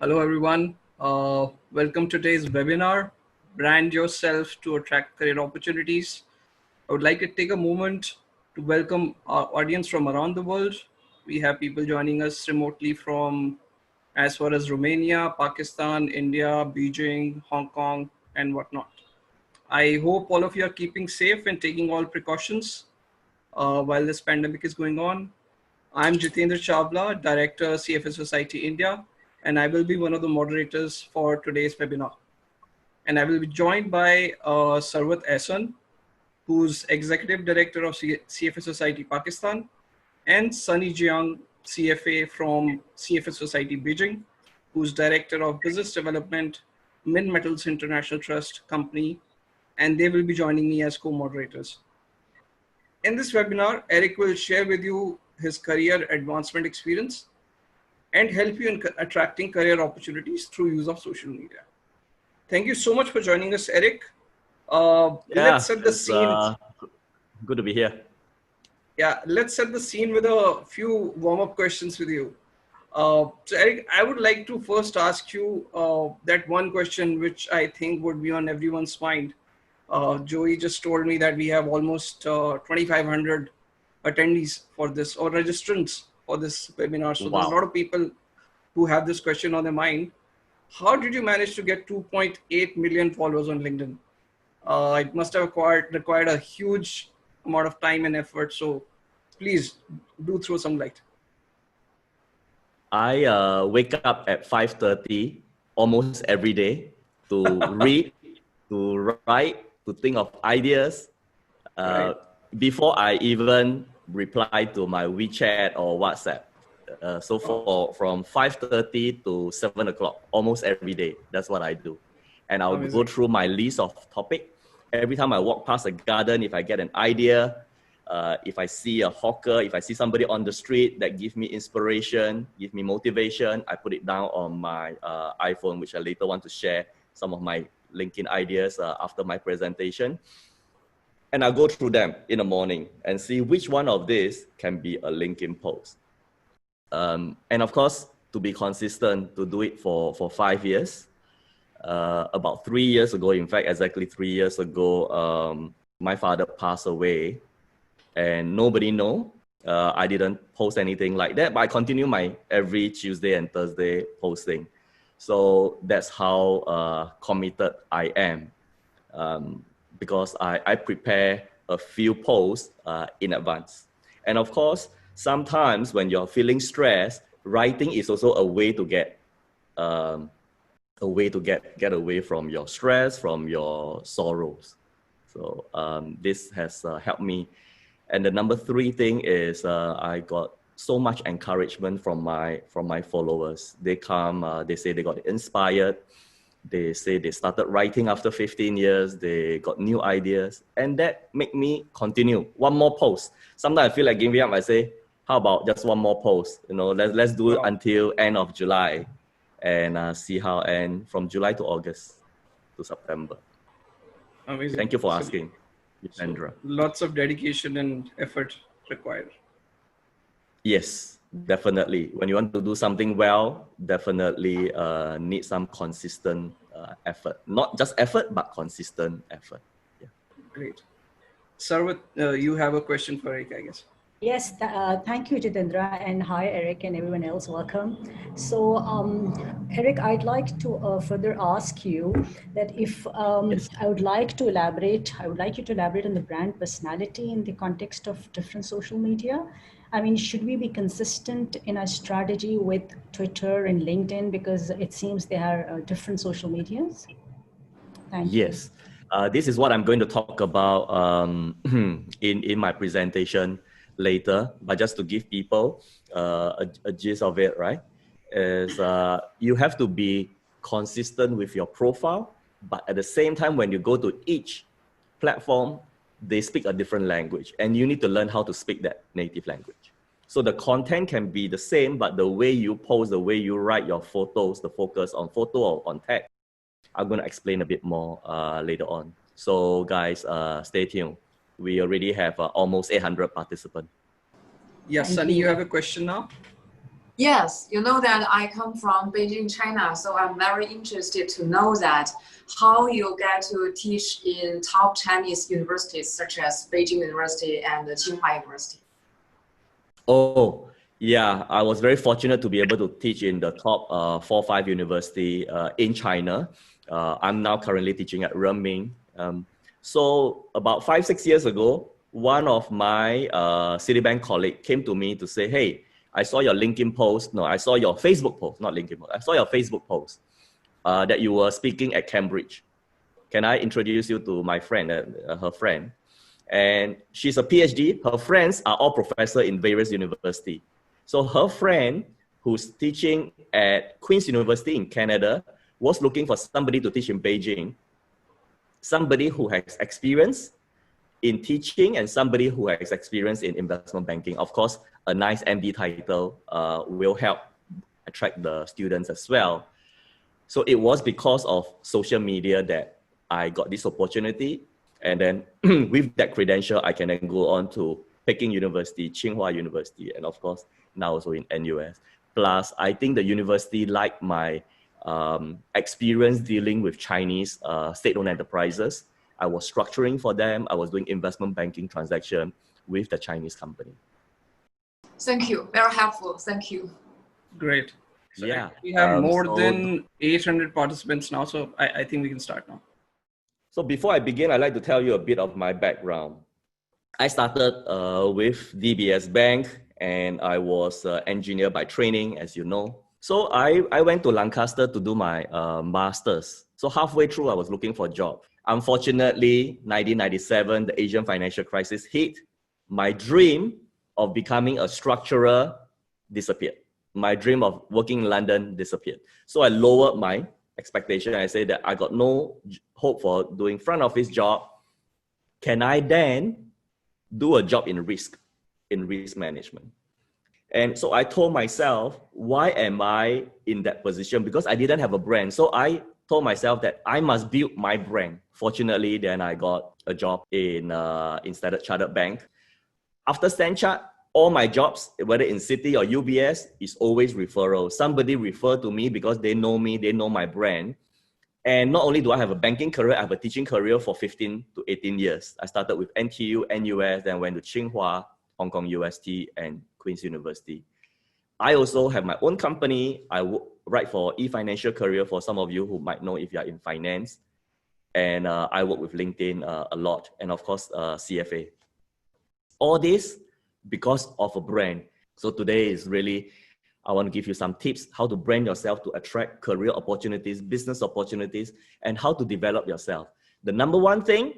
Hello, everyone. Welcome to today's webinar, Brand Yourself to Attract Career Opportunities. I would like to take a moment to welcome our audience from around the world. We have people joining us remotely from as far as Romania, Pakistan, India, Beijing, Hong Kong, and whatnot. I hope all of you are keeping safe and taking all precautions while this pandemic is going on. I'm Jitendra Chawla, Director, CFA Society India, and I will be one of the moderators for today's webinar. And I will be joined by Sarwat Ahson, who's Executive Director of CFA Society Pakistan, and Sunny Jiang, CFA from CFA Society Beijing, who's Director of Business Development, Min Metals International Trust Company, and they will be joining me as co-moderators. In this webinar, Eric will share with you his career advancement experience and help you in attracting career opportunities through use of social media. Thank you so much for joining us, Eric. Let's set the scene. Good to be here. Yeah, let's set the scene with a few warm-up questions with you. So Eric, I would like to first ask you that one question which I think would be on everyone's mind. Joey just told me that we have almost 2,500 attendees for this, or registrants for this webinar. So There's a lot of people who have this question on their mind. How did you manage to get 2.8 million followers on LinkedIn? It must have required a huge amount of time and effort. So please do throw some light. I wake up at 5:30 almost every day to read, to write, to think of ideas. Right. Before I even reply to my WeChat or WhatsApp. So from 5:30 to 7 o'clock, almost every day, that's what I do. And I'll go through my list of topic. Every time I walk past a garden, if I get an idea, if I see a hawker, if I see somebody on the street that gives me inspiration, give me motivation, I put it down on my iPhone, which I later want to share some of my LinkedIn ideas after my presentation. And I'll go through them in the morning and see which one of these can be a LinkedIn post. And of course, to be consistent, to do it for 5 years. About 3 years ago, in fact, exactly 3 years ago, my father passed away and nobody know. I didn't post anything like that, but I continue my every Tuesday and Thursday posting. So that's how committed I am. Because I prepare a few posts in advance. And of course, sometimes when you're feeling stressed, writing is also a way to get away from your stress, from your sorrows. So this has helped me. And the number 3 thing is I got so much encouragement from my followers. They come, they say they got inspired. They say they started writing after 15 years, they got new ideas, and that make me continue. One more post. Sometimes I feel like giving up. I say, how about just one more post? You know, let's do it until end of July and see how, and from July to August to September. Amazing. Thank you for asking, Jitendra. So lots of dedication and effort required. Yes. Definitely. When you want to do something well, definitely need some consistent effort. Not just effort, but consistent effort. Yeah. Great. Sarwat, you have a question for Eric, I guess. Yes, thank you, Jitendra, and hi, Eric, and everyone else. Welcome. So, Eric, I'd like to further ask you that if Yes. I would like you to elaborate on the brand personality in the context of different social media. I mean, should we be consistent in our strategy with Twitter and LinkedIn, because it seems they are different social medias? Thank you. Yes. This is what I'm going to talk about in my presentation later, but just to give people a gist of it, right? Is you have to be consistent with your profile, but at the same time, when you go to each platform, they speak a different language, and you need to learn how to speak that native language. So the content can be the same, but the way you post, the way you write your photos, the focus on photo or on text, I'm going to explain a bit more later on. So guys, stay tuned. We already have almost 800 participants. Yeah, Sunny, you have a question now? Yes, you know that I come from Beijing, China, so I'm very interested to know that how you get to teach in top Chinese universities such as Beijing University and Tsinghua University. Oh, yeah, I was very fortunate to be able to teach in the top 4 or 5 university in China. I'm now currently teaching at Renmin. So about 5 or 6 years ago, one of my Citibank colleague came to me to say, hey, I saw your LinkedIn post. No, I saw your Facebook post, not LinkedIn post. I saw your Facebook post that you were speaking at Cambridge. Can I introduce you to my friend, her friend? And she's a PhD. Her friends are all professors in various universities. So her friend, who's teaching at Queen's University in Canada, was looking for somebody to teach in Beijing, somebody who has experience in teaching and somebody who has experience in investment banking. Of course, a nice MD title will help attract the students as well. So it was because of social media that I got this opportunity. And then with that credential, I can then go on to Peking University, Tsinghua University, and of course, now also in NUS. Plus, I think the university liked my experience dealing with Chinese state-owned enterprises. I was structuring for them. I was doing investment banking transaction with the Chinese company. Thank you. Very helpful. Thank you. Great. So yeah. We have more than 800 participants now, so I think we can start now. So before I begin, I'd like to tell you a bit of my background. I started with DBS Bank, and I was an engineer by training, as you know. So I went to Lancaster to do my master's. So halfway through, I was looking for a job. Unfortunately, 1997, the Asian financial crisis hit. My dream of becoming a structurer disappeared. My dream of working in London disappeared. So I lowered my expectation. I said that I got no hope for doing front office job. Can I then do a job in risk management? And so I told myself, why am I in that position? Because I didn't have a brand. So I told myself that I must build my brand. Fortunately, then I got a job in Standard Chartered Bank. After Stanchart, all my jobs, whether in Citi or UBS, is always referral. Somebody referred to me because they know me, they know my brand. And not only do I have a banking career, I have a teaching career for 15 to 18 years. I started with NTU, NUS, then went to Tsinghua, Hong Kong UST, and Queen's University. I also have my own company. I write for eFinancial Career for some of you who might know if you are in finance. And I work with LinkedIn a lot. And of course, CFA. All this because of a brand. So today is really, I want to give you some tips how to brand yourself to attract career opportunities, business opportunities, and how to develop yourself. The number one thing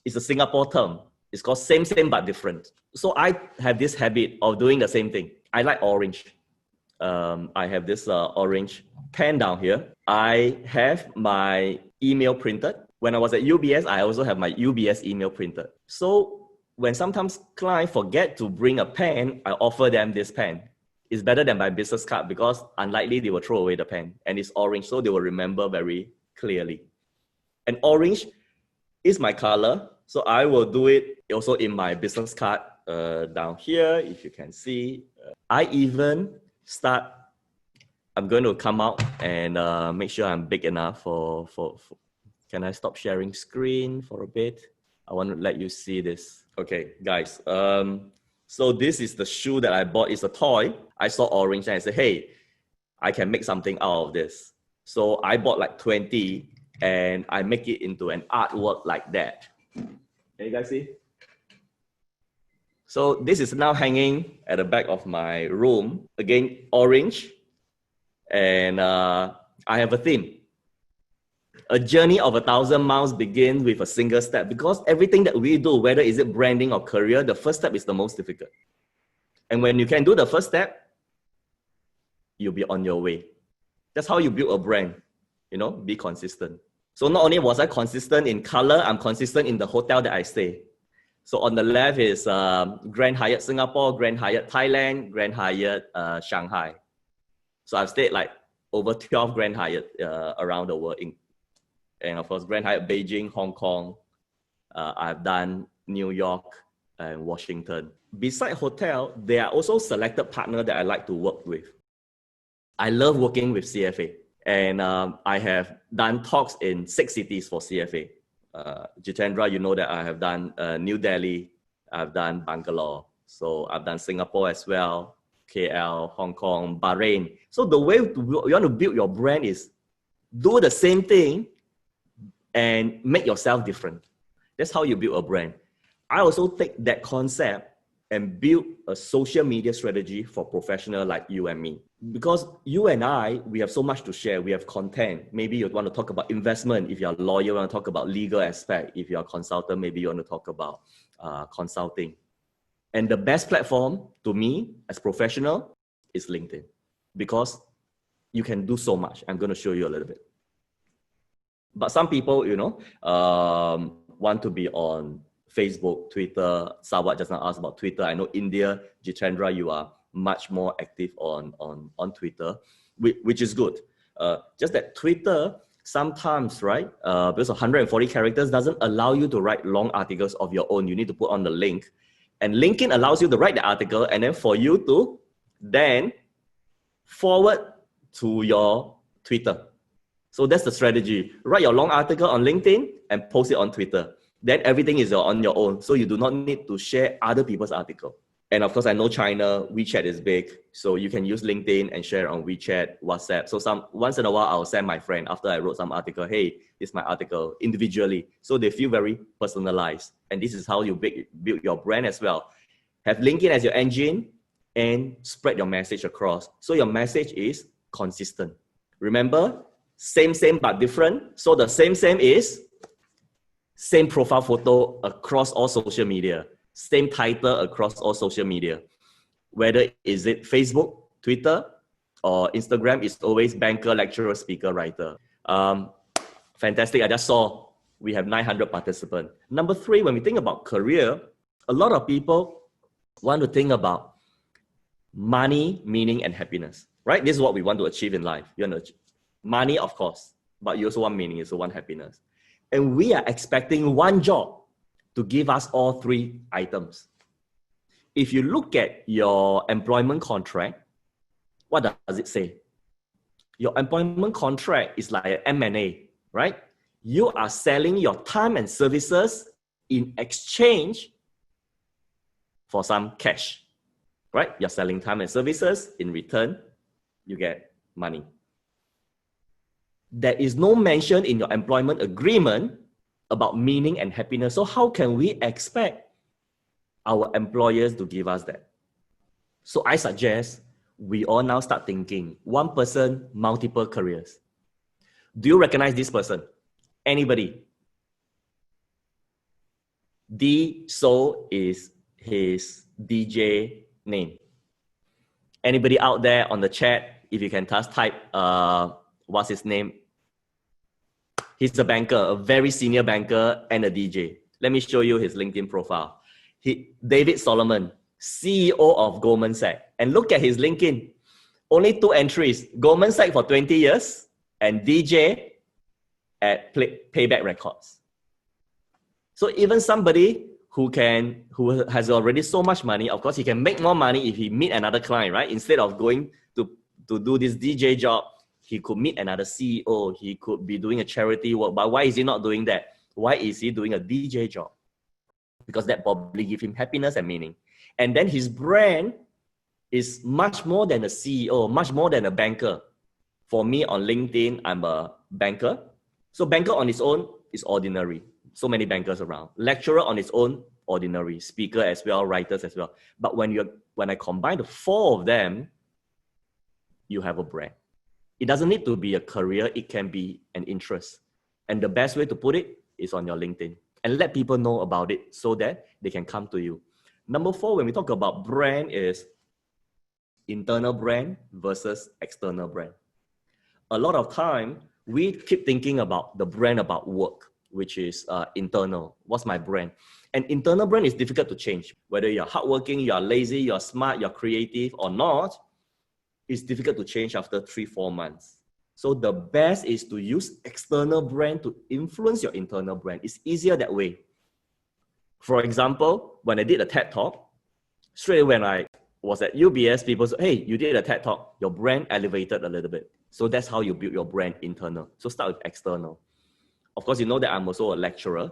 is a Singapore term. It's called same but different. So I have this habit of doing the same thing. I like orange. I have this orange pen down here. I have my email printed. When I was at UBS, I also have my UBS email printed. So when sometimes clients forget to bring a pen, I offer them this pen. It's better than my business card because unlikely they will throw away the pen, and it's orange, so they will remember very clearly. And orange is my color, so I will do it also in my business card down here, if you can see. I even start, I'm going to come out and make sure I'm big enough for, can I stop sharing screen for a bit? I want to let you see this. Okay, guys. So this is the shoe that I bought. It's a toy. I saw orange and I said, hey, I can make something out of this. So I bought like 20 and I make it into an artwork like that. Can you guys see? So this is now hanging at the back of my room. Again, orange. And I have a theme. A journey of 1,000 miles begins with a single step, because everything that we do, whether is it branding or career, the first step is the most difficult. And when you can do the first step, you'll be on your way. That's how you build a brand, you know, be consistent. So not only was I consistent in color, I'm consistent in the hotel that I stay. So on the left is Grand Hyatt Singapore, Grand Hyatt Thailand, Grand Hyatt Shanghai. So I've stayed like over 12 Grand Hyatt around the world. And of course, Grand Hyatt Beijing, Hong Kong. I've done New York and Washington. Beside hotel, there are also selected partners that I like to work with. I love working with CFA, and I have done talks in 6 cities for CFA. Jitendra, you know that I have done New Delhi, I've done Bangalore, so I've done Singapore as well, KL, Hong Kong, Bahrain. So the way you want to build your brand is do the same thing and make yourself different. That's how you build a brand. I also take that concept and build a social media strategy for professionals like you and me. Because you and I, we have so much to share. We have content. Maybe you want to talk about investment. If you're a lawyer, you want to talk about legal aspect. If you're a consultant, maybe you want to talk about consulting. And the best platform to me as professional is LinkedIn, because you can do so much. I'm going to show you a little bit. But some people, you know, want to be on Facebook, Twitter. Sarwat just now asked about Twitter. I know India, Jitendra, you are much more active on Twitter, which is good. Just that Twitter sometimes, right, because 140 characters doesn't allow you to write long articles of your own. You need to put on the link. And LinkedIn allows you to write the article and then for you to then forward to your Twitter. So that's the strategy. Write your long article on LinkedIn and post it on Twitter. Then everything is on your own. So you do not need to share other people's article. And of course, I know China, WeChat is big. So you can use LinkedIn and share on WeChat, WhatsApp. So once in a while, I'll send my friend after I wrote some article, hey, this is my article individually. So they feel very personalized. And this is how you build your brand as well. Have LinkedIn as your engine and spread your message across. So your message is consistent. Remember, same but different. So the same is same profile photo across all social media. Same title across all social media. Whether is it Facebook, Twitter, or Instagram, is always banker, lecturer, speaker, writer. Fantastic. I just saw we have 900 participants. Number 3, when we think about career, a lot of people want to think about money, meaning, and happiness, right? This is what we want to achieve in life. You want to achieve money, of course, but you also want meaning, you also want happiness. And we are expecting one job to give us all 3 items. If you look at your employment contract, what does it say? Your employment contract is like an M&A, right? You are selling your time and services in exchange for some cash, right? You're selling time and services. In return, you get money. There is no mention in your employment agreement about meaning and happiness. So how can we expect our employers to give us that? So I suggest we all now start thinking, one person, multiple careers. Do you recognize this person? Anybody? So is his DJ name. Anybody out there on the chat, if you can just type, what's his name? He's a banker, a very senior banker and a DJ. Let me show you his LinkedIn profile. David Solomon, CEO of Goldman Sachs. And look at his LinkedIn. Only 2 entries. Goldman Sachs for 20 years and DJ at Payback Records. So even somebody who has already so much money, of course, he can make more money if he meet another client, right? Instead of going to do this DJ job, he could meet another CEO. He could be doing a charity work. But why is he not doing that? Why is he doing a DJ job? Because that probably gives him happiness and meaning. And then his brand is much more than a CEO, much more than a banker. For me on LinkedIn, I'm a banker. So banker on its own is ordinary. So many bankers around. Lecturer on its own, ordinary. Speaker as well, writers as well. But when I combine the 4 of them, you have a brand. It doesn't need to be a career. It can be an interest. And the best way to put it is on your LinkedIn. And let people know about it so that they can come to you. Number 4, when we talk about brand, is internal brand versus external brand. A lot of time, we keep thinking about the brand about work, which is internal. What's my brand? And internal brand is difficult to change. Whether you're hardworking, you're lazy, you're smart, you're creative or not, it's difficult to change after 3-4 months. So the best is to use external brand to influence your internal brand. It's easier that way. For example, when I did a TED Talk, straight away when I was at UBS, people said, hey, you did a TED Talk, your brand elevated a little bit. So that's how you build your brand internal. So start with external. Of course, you know that I'm also a lecturer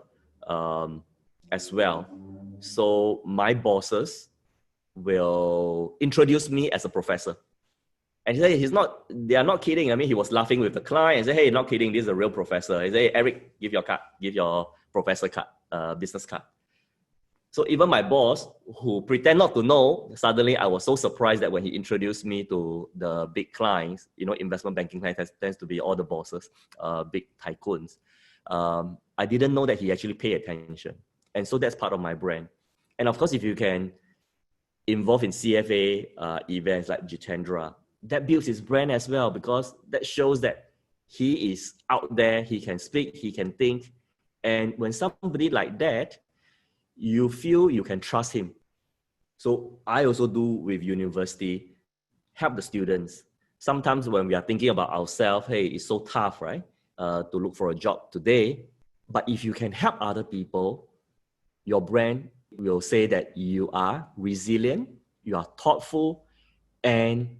as well. So my bosses will introduce me as a professor. And he said, they are not kidding. I mean, he was laughing with the client and said, hey, not kidding, this is a real professor. He said, Eric, give your card, give your professor card, business card. So even my boss, who pretend not to know, suddenly I was so surprised that when he introduced me to the big clients, you know, investment banking clients tends to be all the bosses, big tycoons. I didn't know that he actually paid attention. And so that's part of my brand. And of course, if you can involve in CFA events like Jitendra, that builds his brand as well, because that shows that he is out there, he can speak, he can think. And when somebody like that, you feel you can trust him. So I also do with university, help the students. Sometimes when we are thinking about ourselves, hey, it's so tough, right? To look for a job today. But if you can help other people, your brand will say that you are resilient, you are thoughtful, and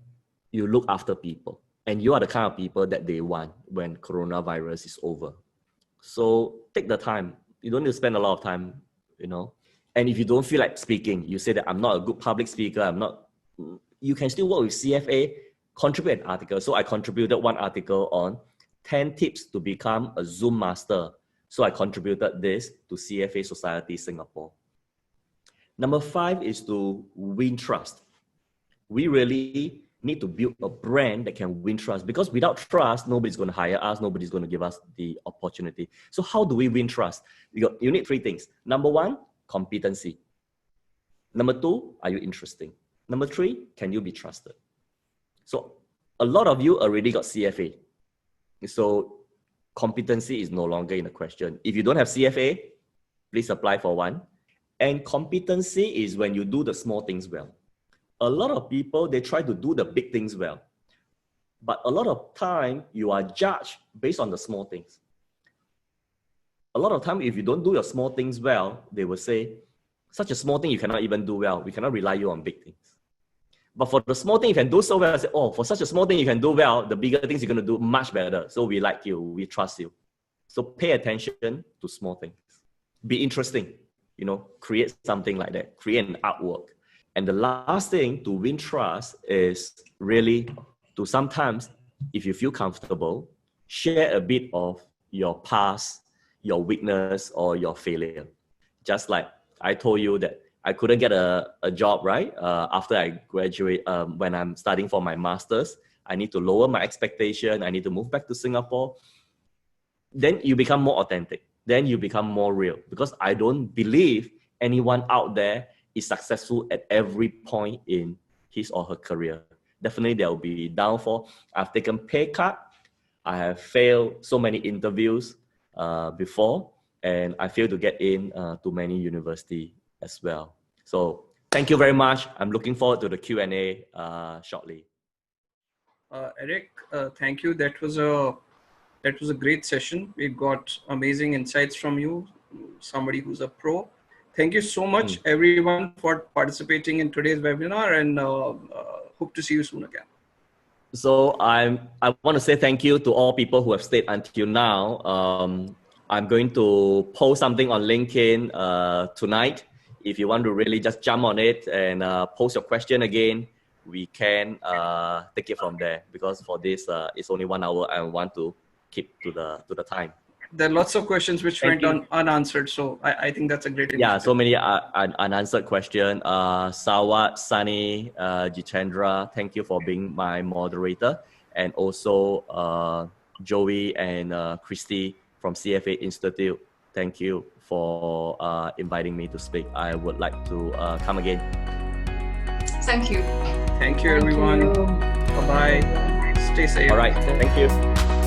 you look after people. And you are the kind of people that they want when coronavirus is over. So take the time. You don't need to spend a lot of time, you know. And if you don't feel like speaking, you say that I'm not a good public speaker, you can still work with CFA, contribute an article. So I contributed one article on 10 tips to become a Zoom master. So I contributed this to CFA Society Singapore. Number 5 is to win trust. We really need to build a brand that can win trust, because without trust, nobody's going to hire us, nobody's going to give us the opportunity. So how do we win trust? You need 3 things. Number 1, competency. Number 2, are you interesting? Number 3, can you be trusted? So a lot of you already got CFA. So competency is no longer in the question. If you don't have CFA, please apply for one. And competency is when you do the small things well. A lot of people, they try to do the big things well. But a lot of time, you are judged based on the small things. A lot of time, if you don't do your small things well, they will say, such a small thing you cannot even do well. We cannot rely you on big things. But for the small thing you can do so well, I say, oh, for such a small thing you can do well, the bigger things you're going to do much better. So we like you, we trust you. So pay attention to small things. Be interesting, you know, create something like that, create an artwork. And the last thing to win trust is really to sometimes, if you feel comfortable, share a bit of your past, your weakness, or your failure. Just like I told you that I couldn't get a job, right? After I graduate, when I'm studying for my master's, I need to lower my expectation. I need to move back to Singapore. Then you become more authentic. Then you become more real, because I don't believe anyone out there is successful at every point in his or her career. Definitely there will be downfall. I've taken pay cut. I have failed so many interviews before, and I failed to get in to many universities as well. So thank you very much. I'm looking forward to the Q&A shortly. Eric, thank you. That was a great session. We got amazing insights from you, somebody who's a pro. Thank you so much, everyone, for participating in today's webinar, and hope to see you soon again. So I want to say thank you to all people who have stayed until now. I'm going to post something on LinkedIn tonight. If you want to really just jump on it and post your question again, we can take it from there, because for this, it's only 1 hour. I want to keep to the time. There are lots of questions which went unanswered. So I think that's a great initiative. Yeah, so many unanswered questions. Sarwat, Sunny, Jitendra, thank you for being my moderator. And also Joey and Christy from CFA Institute, thank you for inviting me to speak. I would like to come again. Thank you. Thank you, everyone. Bye-bye. Stay safe. All right, thank you.